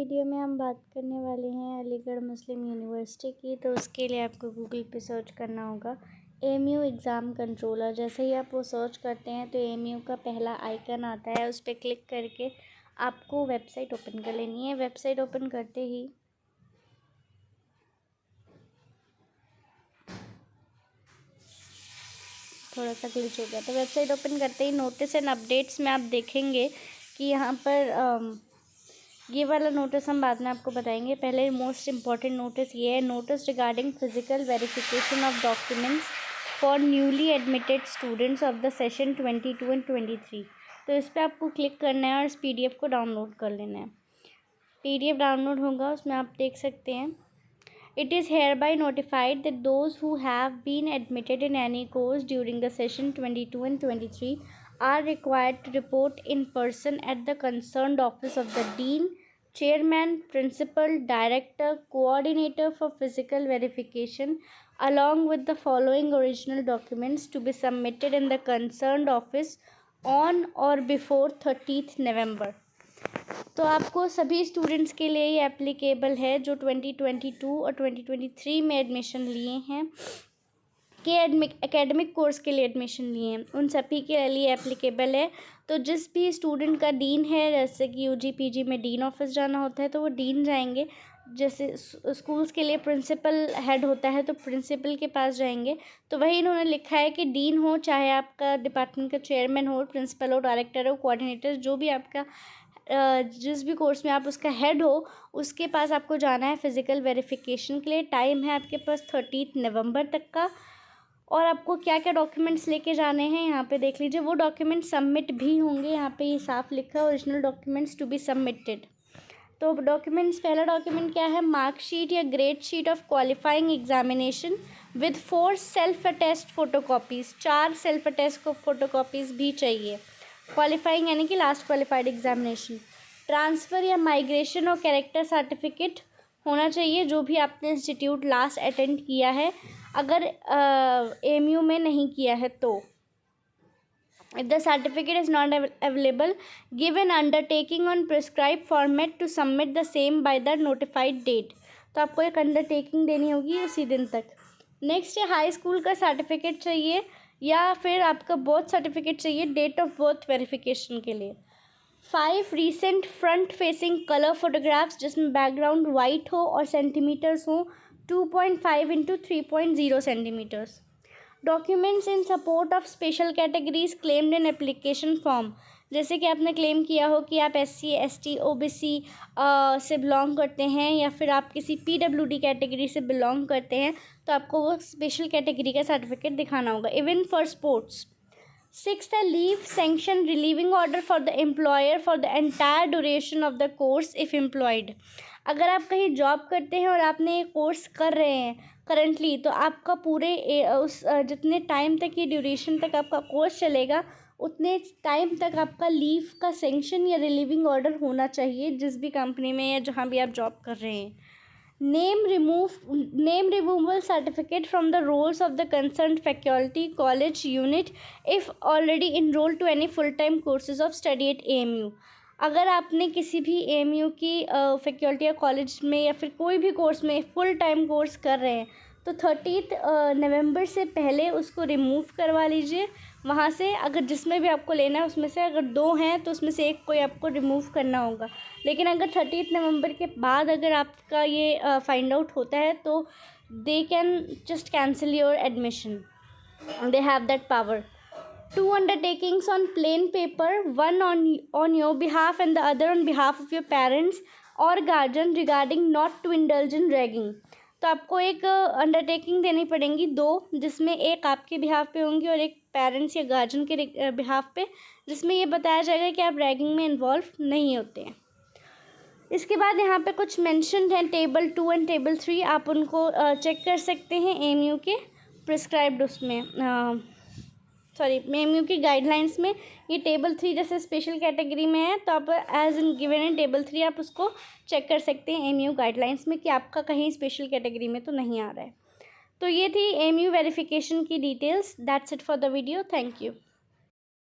Video में हम बात करने वाले हैं अलीगढ़ मुस्लिम यूनिवर्सिटी की। तो उसके लिए आपको गूगल पे सर्च करना होगा AMU एग्ज़ाम कंट्रोलर। जैसे ही आप वो सर्च करते हैं तो AMU का पहला आइकन आता है, उस पर क्लिक करके आपको वेबसाइट ओपन कर लेनी है। वेबसाइट ओपन करते ही थोड़ा सा ग्लिच हो गया, तो वेबसाइट ओपन करते ही नोटिस एंड अपडेट्स में आप देखेंगे कि यहाँ पर ये वाला नोटिस हम बाद में आपको बताएंगे। पहले मोस्ट इम्पॉर्टेंट नोटिस ये है, notice regarding physical verification of documents for newly admitted students of the session 22 and 23। तो इस पर आपको क्लिक करना है और इस PDF को डाउनलोड कर लेना है। PDF डाउनलोड होगा, उसमें आप देख सकते हैं It is hereby notified that those who have been admitted in any course during the session 22 and 23 are required to report in person at the concerned office of the Dean, Chairman, Principal, Director, Coordinator for Physical Verification, along with the following original documents to be submitted in the concerned office on or before 30th November। तो आपको सभी students के लिए ये applicable है जो 2022 और 2023 में एडमिशन लिए हैं, के एकेडमिक कोर्स के लिए एडमिशन लिए हैं, उन सभी के लिए एप्लीकेबल है। तो जिस भी स्टूडेंट का डीन है, जैसे कि UG PG में डीन ऑफिस जाना होता है तो वो डीन जाएंगे। जैसे स्कूल्स के लिए प्रिंसिपल हेड होता है तो प्रिंसिपल के पास जाएंगे। तो वही इन्होंने लिखा है कि डीन हो, चाहे आपका डिपार्टमेंट का चेयरमैन हो, प्रिंसिपल हो, डायरेक्टर हो, कोऑर्डिनेटर, जो भी आपका जिस भी कोर्स में आप उसका हेड हो, उसके पास आपको जाना है फ़िज़िकल वेरिफिकेशन के लिए। टाइम है आपके पास 30 नवंबर तक का। और आपको क्या क्या डॉक्यूमेंट्स लेके जाने हैं यहाँ पे देख लीजिए। वो डॉक्यूमेंट सबमिट भी होंगे, यहाँ पे ये साफ लिखा है original documents to be submitted. तो डॉक्यूमेंट्स, पहला डॉक्यूमेंट क्या है, मार्कशीट या grade sheet of qualifying examination with 4 self attest photocopies. 4 self attest को फ़ोटोकॉपीज़ भी चाहिए। क्वालिफाइंग यानी कि लास्ट क्वालिफाइड एग्जामिनेशन। ट्रांसफ़र या माइग्रेशन और कैरेक्टर सर्टिफिकेट होना चाहिए, जो भी आपने इंस्टीट्यूट लास्ट अटेंड किया है, अगर AMU में नहीं किया है तो। If the certificate is not available, give an undertaking on prescribed format to submit the same by the notified date। तो आपको एक अंडरटेकिंग देनी होगी उसी दिन तक। नेक्स्ट है हाई स्कूल का सर्टिफिकेट चाहिए या फिर आपका बर्थ सर्टिफिकेट चाहिए डेट ऑफ बर्थ वेरिफिकेशन के लिए। 5 recent front facing colour photographs जिसमें बैकग्राउंड वाइट हो और सेंटीमीटर्स हो 2.5 into 3.0 centimetres. Documents in support of special categories claimed in application form. जैसे कि आपने क्लेम किया हो कि आप SC ST OBC से बिलोंग करते हैं या फिर आप किसी PWD कैटेगरी से बिलोंग करते हैं, तो आपको वो स्पेशल कैटेगरी का सर्टिफिकेट दिखाना होगा। Even for sports. 6th है leave sanction relieving order for the employer for the entire duration of the course if employed. अगर आप कहीं जॉब करते हैं और आपने ये कोर्स कर रहे हैं करंटली, तो आपका पूरे उस जितने टाइम तक ये ड्यूरेशन तक आपका कोर्स चलेगा, उतने टाइम तक आपका लीव का सैंक्शन या रिलीविंग ऑर्डर होना चाहिए जिस भी कंपनी में या जहाँ भी आप जॉब कर रहे हैं। Name removal certificate from the rolls of the concerned faculty, college, unit if already enrolled to any full-time courses of study at AMU। अगर आपने किसी भी AMU की फैकल्टी या कॉलेज में या फिर कोई भी कोर्स में फुल टाइम कोर्स कर रहे हैं, तो 30 नवंबर से पहले उसको रिमूव करवा लीजिए वहाँ से। अगर जिसमें भी आपको लेना है उसमें से अगर 2 हैं तो उसमें से एक कोई आपको रिमूव करना होगा। लेकिन अगर 30 नवंबर के बाद अगर आपका ये फाइंड आउट होता है तो they can just cancel your admission, they have that power. 2 undertakings on plain paper, one on your behalf and the other on behalf of your parents or guardian regarding not to indulge in ragging। तो आपको एक undertaking देनी पड़ेंगी 2, जिसमें एक आपके behalf पे होंगी और एक पेरेंट्स या गार्जियन के बिहाफ पे, जिसमें ये बताया जाएगा कि आप रैगिंग में इन्वॉल्व नहीं होते हैं। इसके बाद यहाँ पे कुछ मेंशन्ड हैं टेबल 2 एंड टेबल 3, आप उनको चेक कर सकते हैं AMU के प्रिस्क्राइब्ड उसमें AMU की गाइडलाइंस में। ये टेबल 3 जैसे स्पेशल कैटेगरी में है तो आप as in given in table 3 आप उसको चेक कर सकते हैं AMU गाइडलाइंस में कि आपका कहीं स्पेशल कैटेगरी में तो नहीं आ रहा है। तो ये थी AMU वेरिफिकेशन की details. That's it for the video. Thank you.